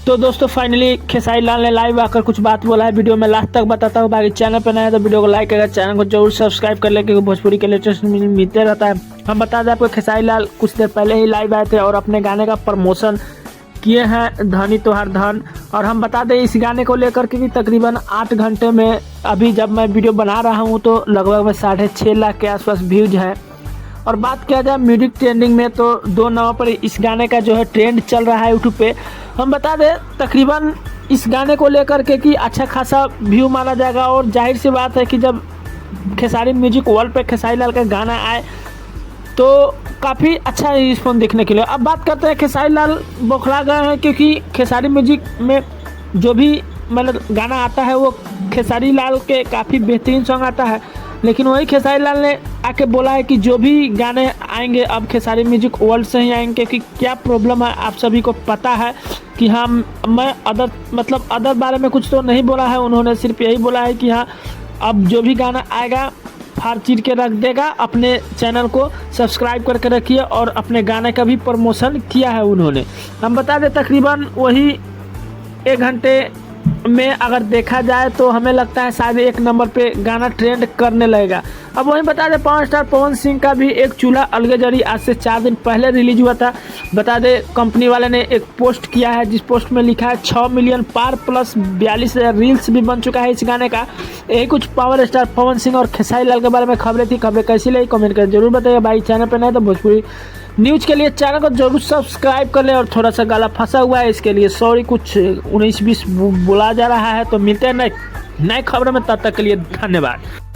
तो दोस्तों फाइनली खेसारी लाल ने लाइव आकर कुछ बात बोला है। वीडियो में लास्ट तक बताता हूँ। बाकी चैनल पर नया है तो वीडियो को लाइक करेगा, चैनल को जरूर सब्सक्राइब कर ले क्योंकि भोजपुरी के लेटेस्ट मिलते रहता है। हम बता दें आपको, खेसारी लाल कुछ देर पहले ही लाइव आए थे और अपने गाने का प्रमोशन किए हैं, धनी तोहार धन। और हम बता दें इस गाने को लेकर के तकरीबन 8 घंटे में अभी जब मैं वीडियो बना रहा हूँ तो लगभग में 6.5 लाख के आसपास व्यूज है। और बात किया जाए म्यूजिक ट्रेंडिंग में तो 2 नवंबर इस गाने का जो है ट्रेंड चल रहा है यूट्यूब पे। हम बता दें तकरीबन इस गाने को लेकर के कि अच्छा खासा व्यू माना जाएगा। और जाहिर सी बात है कि जब खेसारी म्यूजिक वर्ल्ड पे खेसारी लाल का गाना आए तो काफ़ी अच्छा रिस्पॉन्स देखने के लिए। अब बात करते हैं, खेसारी लाल बौखला गए हैं क्योंकि खेसारी म्यूजिक में जो भी मतलब गाना आता है वो खेसारी लाल के काफ़ी बेहतरीन सॉन्ग आता है। लेकिन वही खेसारी लाल ने आके बोला है कि जो भी गाने आएंगे अब खेसारी म्यूजिक वर्ल्ड से ही आएंगे क्योंकि क्या प्रॉब्लम है आप सभी को पता है कि हाँ, मैं अदर बारे में कुछ तो नहीं बोला है। उन्होंने सिर्फ यही बोला है कि हाँ अब जो भी गाना आएगा फाड़ चीर के रख देगा। अपने चैनल को सब्सक्राइब करके रखिए और अपने गाने का भी प्रमोशन किया है उन्होंने। हम बता दें तकरीबन वही 1 घंटे में अगर देखा जाए तो हमें लगता है शायद 1 नंबर पे गाना ट्रेंड करने लगेगा। अब वहीं बता दें पावर स्टार पवन सिंह का भी एक चूल्हा अलगे जरी आज से 4 दिन पहले रिलीज हुआ था। बता दें कंपनी वाले ने एक पोस्ट किया है जिस पोस्ट में लिखा है 6 मिलियन पार प्लस 42,000 रील्स भी बन चुका है इस गाने का। यही कुछ पावर स्टार पवन सिंह और खेसारी लाल के बारे में खबरें थी। खबरें कैसी लगी कमेंट कर जरूर बताइए। भाई चैनल पर नए तो भोजपुरी न्यूज़ के लिए चैनल को जरूर सब्सक्राइब कर ले। और थोड़ा सा गला फंसा हुआ है इसके लिए सॉरी, कुछ 19-20 बोला जा रहा है। तो मिलते हैं नए खबरों में, तब तक के लिए धन्यवाद।